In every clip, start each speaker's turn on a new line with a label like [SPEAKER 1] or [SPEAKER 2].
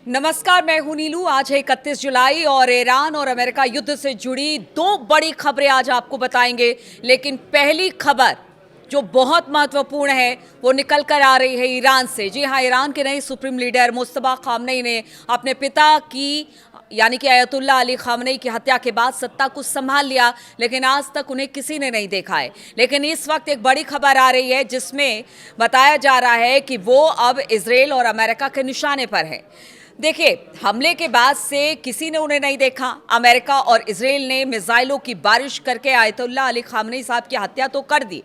[SPEAKER 1] नमस्कार, मैं हूं नीलू। आज है 31 जुलाई और ईरान और अमेरिका युद्ध से जुड़ी दो बड़ी खबरें आज आपको बताएंगे। लेकिन पहली खबर जो बहुत महत्वपूर्ण है वो निकल कर आ रही है ईरान से। जी हां, ईरान के नए सुप्रीम लीडर मुस्तफा खामनेई ने अपने पिता की यानी कि अयतुल्ला अली खामनेई की हत्या के बाद सत्ता को संभाल लिया, लेकिन आज तक उन्हें किसी ने नहीं देखा है। लेकिन इस वक्त एक बड़ी खबर आ रही है जिसमें बताया जा रहा है कि वो अब इजराइल और अमेरिका के निशाने पर है। देखिए, हमले के बाद से किसी ने उन्हें नहीं देखा। अमेरिका और इजराइल ने मिसाइलों की बारिश करके आयतुल्ला अली खामनेई साहब की हत्या तो कर दी,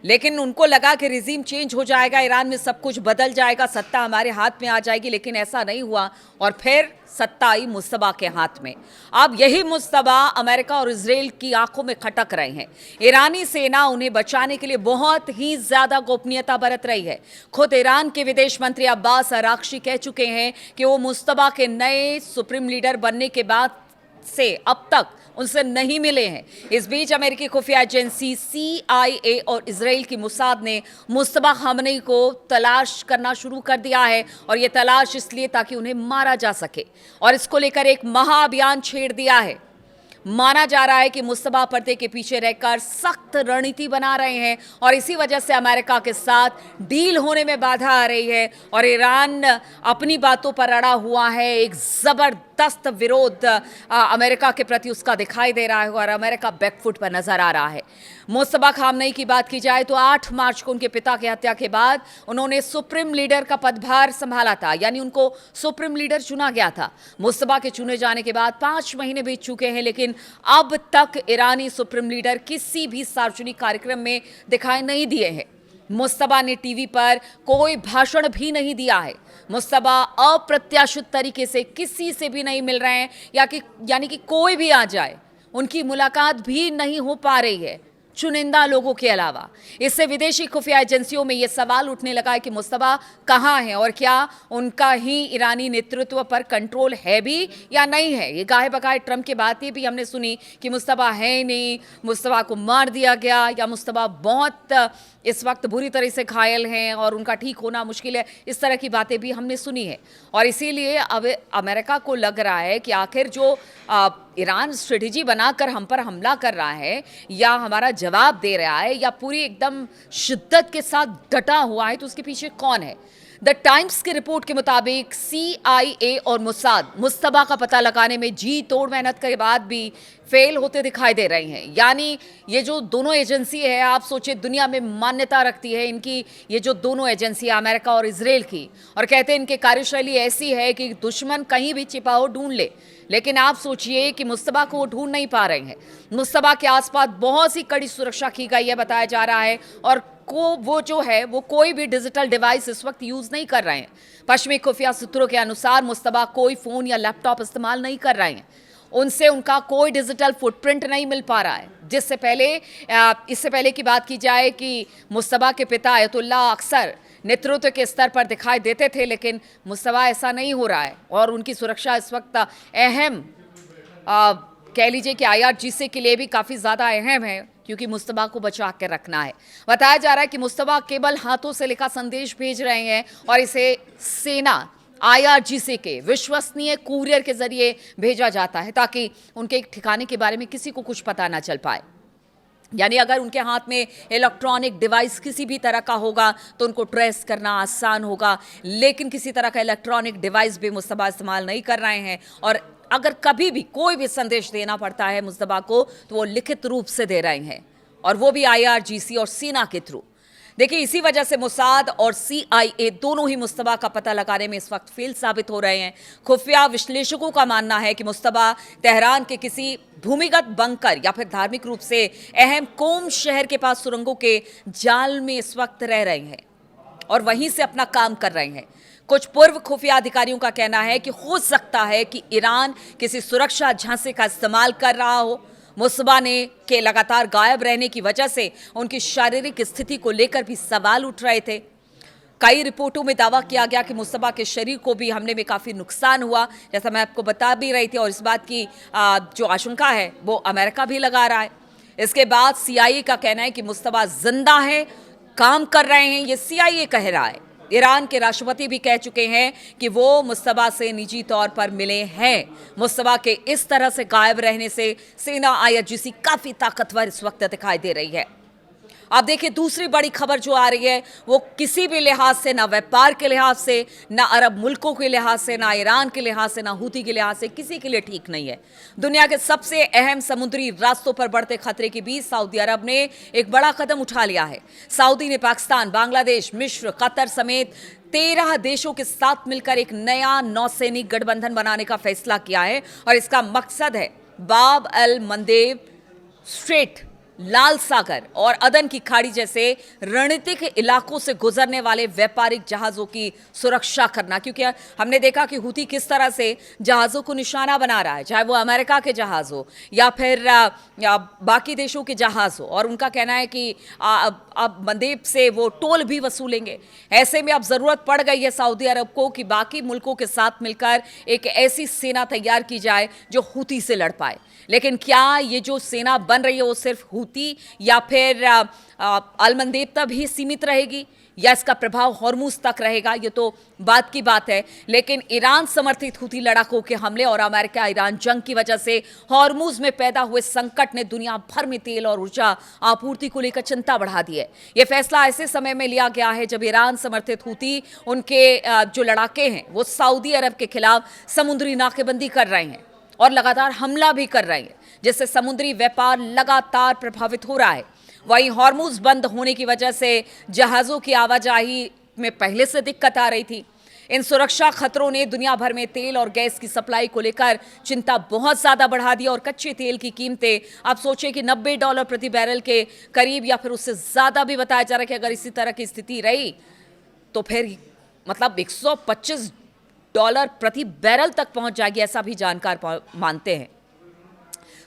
[SPEAKER 1] लेकिन उनको लगा कि रिजीम चेंज हो जाएगा, ईरान में सब कुछ बदल जाएगा, सत्ता हमारे हाथ में आ जाएगी, लेकिन ऐसा नहीं हुआ और फिर सत्ता आई मुस्तफा के हाथ में। अब यही मुस्तफा अमेरिका और इजराइल की आंखों में खटक रहे हैं। ईरानी सेना उन्हें बचाने के लिए बहुत ही ज्यादा गोपनीयता बरत रही है। खुद ईरान के विदेश मंत्री अब्बास अराक्ची कह चुके हैं कि वो मुस्तफा के नए सुप्रीम लीडर बनने के बाद से अब तक उनसे नहीं मिले हैं। इस बीच अमेरिकी खुफिया एजेंसी CIA और इजराइल की मुसाद ने मुस्तफा खामनेई को तलाश करना शुरू कर दिया है, और ये तलाश इसलिए ताकि उन्हें मारा जा सके, और इसको लेकर एक महाअभियान छेड़ दिया है। माना जा रहा है कि मुस्तफा पर्दे के पीछे रहकर सख्त रणनीति बना रहे हैं और इसी वजह से अमेरिका के साथ डील होने में बाधा आ रही है, और ईरान अपनी बातों पर अड़ा हुआ है। एक जबरदस्त विरोध अमेरिका के प्रति उसका दिखाई दे रहा है और अमेरिका बैकफुट पर नजर आ रहा है। मुस्तफा खामनेई की बात की जाए तो 8 मार्च को उनके पिता की हत्या के बाद उन्होंने सुप्रीम लीडर का पदभार संभाला था, यानी उनको सुप्रीम लीडर चुना गया था। मुस्तफा के चुने जाने के बाद 5 महीने बीत चुके हैं, लेकिन अब तक ईरानी सुप्रीम लीडर किसी भी सार्वजनिक कार्यक्रम में दिखाई नहीं दिए हैं। मुस्तफा ने टीवी पर कोई भाषण भी नहीं दिया है। मुस्तफा अप्रत्याशित तरीके से किसी से भी नहीं मिल रहे हैं, यानी कि कोई भी आ जाए उनकी मुलाकात भी नहीं हो पा रही है, चुनिंदा लोगों के अलावा। इससे विदेशी खुफिया एजेंसियों में यह सवाल उठने लगा है कि मुस्तफा कहाँ हैं और क्या उनका ही ईरानी नेतृत्व पर कंट्रोल है भी या नहीं है। ये गाहे बगाहे ट्रंप की बातें भी हमने सुनी कि मुस्तफा है ही नहीं, मुस्तफा को मार दिया गया, या मुस्तफा बहुत इस वक्त बुरी तरह से घायल हैं और उनका ठीक होना मुश्किल है। इस तरह की बातें भी हमने सुनी है, और इसीलिए अब अमेरिका को लग रहा है कि आखिर जो ईरान स्ट्रेटेजी बनाकर हम पर हमला कर रहा है, या हमारा जवाब दे रहा है, या पूरी एकदम शिद्दत के साथ डटा हुआ है, तो उसके पीछे कौन है। द टाइम्स की रिपोर्ट के मुताबिक CIA और मुसाद मुस्तफा का पता लगाने में जी तोड़ मेहनत के बाद भी फेल होते दिखाई दे रही हैं। यानी ये जो दोनों एजेंसी है, आप सोचिए, दुनिया में मान्यता रखती है इनकी, ये जो दोनों एजेंसी अमेरिका और इजराइल की, और कहते हैं इनकी कार्यशैली ऐसी है कि दुश्मन कहीं भी छिपा हो ढूंढ ले। लेकिन आप सोचिए कि मुस्तफा को वो ढूंढ नहीं पा रहे हैं। मुस्तफा के आसपास बहुत सी कड़ी सुरक्षा की गई है, बताया जा रहा है, और वो जो है वो कोई भी डिजिटल डिवाइस इस वक्त यूज नहीं कर रहे हैं। पश्चिमी खुफिया सूत्रों के अनुसार मुस्तफा कोई फोन या लैपटॉप इस्तेमाल नहीं कर रहे हैं, उनसे उनका कोई डिजिटल फुटप्रिंट नहीं मिल पा रहा है। इससे पहले की बात की जाए कि मुस्तफा के पिता अयतुल्ला अक्सर नेतृत्व के स्तर पर दिखाई देते थे, लेकिन मुस्तफा ऐसा नहीं हो रहा है, और उनकी सुरक्षा इस वक्त अहम कह लीजिए कि IRGC के लिए भी काफ़ी ज़्यादा अहम है, क्योंकि मुस्तफा को बचा के रखना है। बताया जा रहा है कि मुस्तफा केवल हाथों से लिखा संदेश भेज रहे हैं, और इसे सेना IRGC के विश्वसनीय कुरियर के जरिए भेजा जाता है, ताकि उनके ठिकाने के बारे में किसी को कुछ पता ना चल पाए। यानी अगर उनके हाथ में इलेक्ट्रॉनिक डिवाइस किसी भी तरह का होगा तो उनको ट्रेस करना आसान होगा, लेकिन किसी तरह का इलेक्ट्रॉनिक डिवाइस भी मुस्तफा इस्तेमाल नहीं कर रहे हैं, और अगर कभी भी कोई भी संदेश देना पड़ता है मुस्तफा को तो वो लिखित रूप से दे रहे हैं, और वो भी IRGC और सेना के थ्रू। देखिए, इसी वजह से मुसाद और CIA दोनों ही मुस्तफा का पता लगाने में इस वक्त फेल साबित हो रहे हैं। खुफिया विश्लेषकों का मानना है कि मुस्तफा तेहरान के किसी भूमिगत बंकर या फिर धार्मिक रूप से अहम कोम शहर के पास सुरंगों के जाल में इस वक्त रह रहे हैं और वहीं से अपना काम कर रहे हैं। कुछ पूर्व खुफिया अधिकारियों का कहना है कि हो सकता है कि ईरान किसी सुरक्षा झांसे का इस्तेमाल कर रहा हो। मुस्तफा के लगातार गायब रहने की वजह से उनकी शारीरिक स्थिति को लेकर भी सवाल उठ रहे थे। कई रिपोर्टों में दावा किया गया कि मुस्तफा के शरीर को भी हमले में काफ़ी नुकसान हुआ, जैसा मैं आपको बता भी रही थी, और इस बात की जो आशंका है वो अमेरिका भी लगा रहा है। इसके बाद CIA का कहना है कि मुस्तफा जिंदा है, काम कर रहे हैं, ये CIA कह रहा है। ईरान के राष्ट्रपति भी कह चुके हैं कि वो मुस्तफा से निजी तौर पर मिले हैं। मुस्तफा के इस तरह से गायब रहने से सेना आईआरजीसी काफी ताकतवर इस वक्त दिखाई दे रही है। आप देखिए दूसरी बड़ी खबर जो आ रही है वो किसी भी लिहाज से, ना व्यापार के लिहाज से, ना अरब मुल्कों के लिहाज से, ना ईरान के लिहाज से, ना हूती के लिहाज से, किसी के लिए ठीक नहीं है। दुनिया के सबसे अहम समुद्री रास्तों पर बढ़ते खतरे के बीच सऊदी अरब ने एक बड़ा कदम उठा लिया है। सऊदी ने पाकिस्तान, बांग्लादेश, मिस्र, कतर समेत 13 देशों के साथ मिलकर एक नया नौसैनिक गठबंधन बनाने का फैसला किया है और इसका मकसद है बाब अल मंदेब स्ट्रेट, लाल सागर और अदन की खाड़ी जैसे रणनीतिक इलाकों से गुजरने वाले व्यापारिक जहाजों की सुरक्षा करना। क्योंकि हमने देखा कि हूती किस तरह से जहाजों को निशाना बना रहा है, चाहे वो अमेरिका के जहाज हो या फिर बाकी देशों के जहाज हो, और उनका कहना है कि अब मंदेब से वो टोल भी वसूलेंगे। ऐसे में अब जरूरत पड़ गई है सऊदी अरब को कि बाकी मुल्कों के साथ मिलकर एक ऐसी सेना तैयार की जाए जो हूती से लड़ पाए। लेकिन क्या ये जो सेना बन रही है वो सिर्फ हूती या फिर अल मंदेब तक ही सीमित रहेगी या इसका प्रभाव हॉर्मुज तक रहेगा, ये तो बात की बात है। लेकिन ईरान समर्थित हूती लड़ाकों के हमले और अमेरिका ईरान जंग की वजह से हॉर्मुज में पैदा हुए संकट ने दुनिया भर में तेल और ऊर्जा आपूर्ति को लेकर चिंता बढ़ा दी है। यह फैसला ऐसे समय में लिया गया है जब ईरान समर्थित हूती, उनके जो लड़ाके हैं वो सऊदी अरब के खिलाफ समुद्री नाकेबंदी कर रहे हैं और लगातार हमला भी कर रहे हैं, जिससे समुद्री व्यापार लगातार प्रभावित हो रहा है। वहीं हॉर्मुज बंद होने की वजह से जहाज़ों की आवाजाही में पहले से दिक्कत आ रही थी। इन सुरक्षा खतरों ने दुनिया भर में तेल और गैस की सप्लाई को लेकर चिंता बहुत ज़्यादा बढ़ा दी और कच्चे तेल की कीमतें आप सोचें कि $90 प्रति बैरल के करीब या फिर उससे ज़्यादा भी बताया जा रहा है कि अगर इसी तरह की स्थिति रही तो फिर मतलब $125 प्रति बैरल तक पहुंच जाएगी, ऐसा भी जानकार मानते हैं।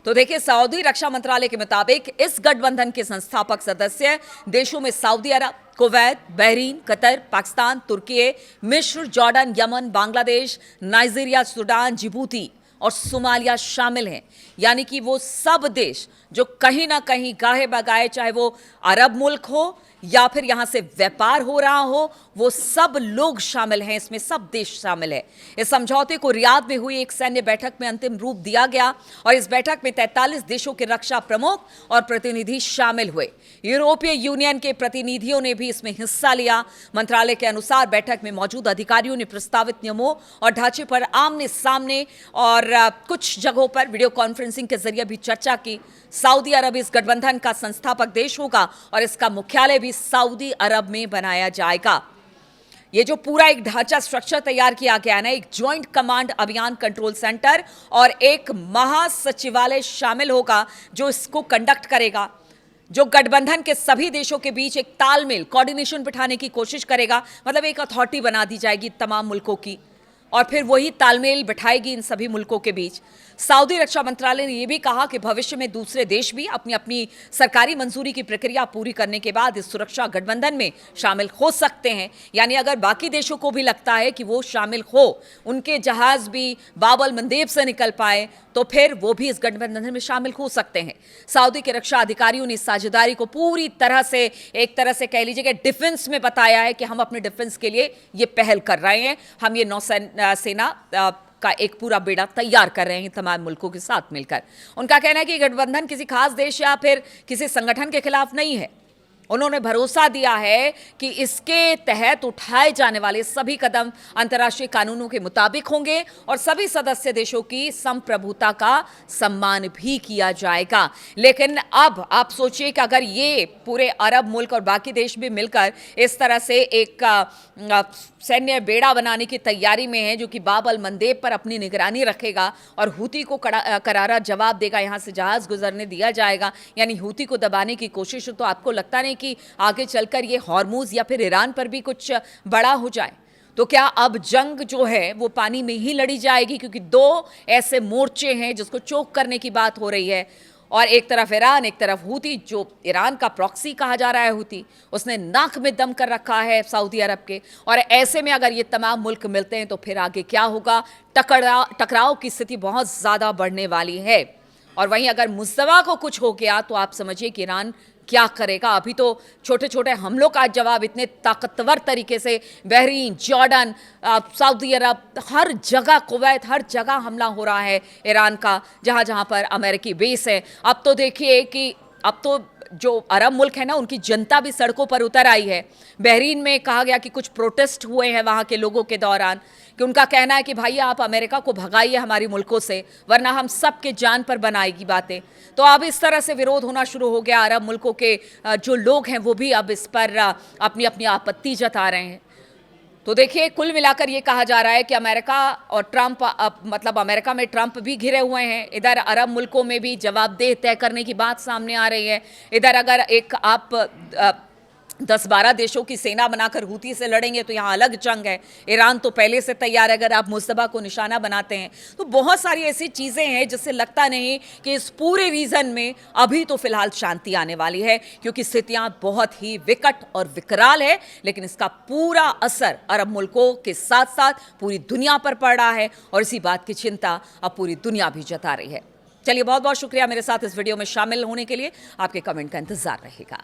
[SPEAKER 1] तो देखिए, सऊदी रक्षा मंत्रालय के मुताबिक इस गठबंधन के संस्थापक सदस्य देशों में सऊदी अरब, कुवैत, बहरीन, कतर, पाकिस्तान, तुर्की, मिस्र, Jordan, Yemen, Bangladesh, Nigeria, Sudan, Djibouti और सोमालिया शामिल हैं। यानी कि वो सब देश जो कहीं ना कहीं गाहे बगाए, चाहे वो अरब मुल्क हो या फिर यहां से व्यापार हो रहा हो, वो सब लोग शामिल हैं, इसमें सब देश शामिल है। इस समझौते को रियाद में हुई एक सैन्य बैठक में अंतिम रूप दिया गया और इस बैठक में 43 देशों के रक्षा प्रमुख और प्रतिनिधि शामिल हुए। यूरोपीय यूनियन के प्रतिनिधियों ने भी इसमें हिस्सा लिया। मंत्रालय के अनुसार बैठक में मौजूद अधिकारियों ने प्रस्तावित नियमों और ढांचे पर आमने सामने और कुछ जगहों पर वीडियो कॉन्फ्रेंसिंग के जरिए भी चर्चा की। सऊदी अरब इस गठबंधन का संस्थापक देश होगा और इसका मुख्यालय भी सऊदी अरब में बनाया जाएगा। ये जो पूरा एक ढांचा स्ट्रक्चर तैयार किया गया ना, एक ज्वाइंट कमांड अभियान कंट्रोल सेंटर और एक महासचिवालय शामिल होगा जो इसको कंडक्ट करेगा, जो गठबंधन के सभी देशों के बीच एक तालमेल, कोऑर्डिनेशन बिठाने की कोशिश करेगा। मतलब एक अथॉरिटी बना दी जाएगी तमाम मुल्कों की और फिर वही तालमेल बिठाएगी इन सभी मुल्कों के बीच। सऊदी रक्षा मंत्रालय ने यह भी कहा कि भविष्य में दूसरे देश भी अपनी अपनी सरकारी मंजूरी की प्रक्रिया पूरी करने के बाद इस सुरक्षा गठबंधन में शामिल हो सकते हैं। यानी अगर बाकी देशों को भी लगता है कि वो शामिल हो, उनके जहाज भी बाब अल मंदेब से निकल पाए, तो फिर वो भी इस गठबंधन में शामिल हो सकते हैं। सऊदी के रक्षा अधिकारियों ने इस साझेदारी को पूरी तरह से, एक तरह से कह लीजिए कि डिफेंस में बताया है कि हम अपने डिफेंस के लिए ये पहल कर रहे हैं, हम ये नौसेना का एक पूरा बेड़ा तैयार कर रहे हैं तमाम मुल्कों के साथ मिलकर। उनका कहना है कि गठबंधन किसी खास देश या फिर किसी संगठन के खिलाफ नहीं है। उन्होंने भरोसा दिया है कि इसके तहत उठाए जाने वाले सभी कदम अंतर्राष्ट्रीय कानूनों के मुताबिक होंगे और सभी सदस्य देशों की संप्रभुता का सम्मान भी किया जाएगा। लेकिन अब आप सोचिए कि अगर ये पूरे अरब मुल्क और बाकी देश भी मिलकर इस तरह से एक सैन्य बेड़ा बनाने की तैयारी में है जो कि बाब अल मंदेब पर अपनी निगरानी रखेगा और हूती को करारा जवाब देगा, यहाँ से जहाज गुजरने दिया जाएगा, यानी हूती को दबाने की कोशिश, तो आपको लगता नहीं कि आगे चलकर ये हॉर्मुज या फिर ईरान पर भी कुछ बड़ा हो जाए? तो क्या अब जंग जो है वो पानी में ही लड़ी जाएगी? क्योंकि दो ऐसे मोर्चे हैं जिसको चोक करने की बात हो रही है, और एक तरफ ईरान, एक तरफ हूती, जो ईरान का प्रॉक्सी कहा जा रहा है हूती, उसने नाक में दम कर रखा है सऊदी अरब के। और ऐसे में अगर ये तमाम मुल्क मिलते हैं तो फिर आगे क्या होगा? टकराव की स्थिति बहुत ज़्यादा बढ़ने वाली है। और वहीं अगर मुस्तफा को कुछ हो गया तो आप समझिए कि ईरान क्या करेगा। अभी तो छोटे छोटे हमलों का जवाब इतने ताकतवर तरीके से बहरीन, जॉर्डन, सऊदी अरब, हर जगह, कुवैत, हर जगह हमला हो रहा है ईरान का, जहाँ जहाँ पर अमेरिकी बेस है। अब तो देखिए कि अब तो जो अरब मुल्क है ना, उनकी जनता भी सड़कों पर उतर आई है। बहरीन में कहा गया कि कुछ प्रोटेस्ट हुए हैं वहाँ के लोगों के दौरान, कि उनका कहना है कि भाई आप अमेरिका को भगाइए हमारी मुल्कों से, वरना हम सब के जान पर बनाएगी बातें। तो अब इस तरह से विरोध होना शुरू हो गया। अरब मुल्कों के जो लोग हैं वो भी अब इस पर अपनी अपनी आपत्ति जता रहे हैं। तो देखिए, कुल मिलाकर ये कहा जा रहा है कि अमेरिका और ट्रंप, मतलब अमेरिका में ट्रंप भी घिरे हुए हैं, इधर अरब मुल्कों में भी जवाबदेह तय करने की बात सामने आ रही है। इधर अगर एक आप 10-12 देशों की सेना बनाकर हूती से लड़ेंगे तो यहाँ अलग जंग है। ईरान तो पहले से तैयार है, अगर आप मुस्तफा को निशाना बनाते हैं। तो बहुत सारी ऐसी चीज़ें हैं जिससे लगता नहीं कि इस पूरे रीजन में अभी तो फिलहाल शांति आने वाली है, क्योंकि स्थितियाँ बहुत ही विकट और विकराल है। लेकिन इसका पूरा असर अरब मुल्कों के साथ साथ पूरी दुनिया पर पड़ रहा है, और इसी बात की चिंता अब पूरी दुनिया भी जता रही है। चलिए, बहुत बहुत शुक्रिया मेरे साथ इस वीडियो में शामिल होने के लिए। आपके कमेंट का इंतजार रहेगा।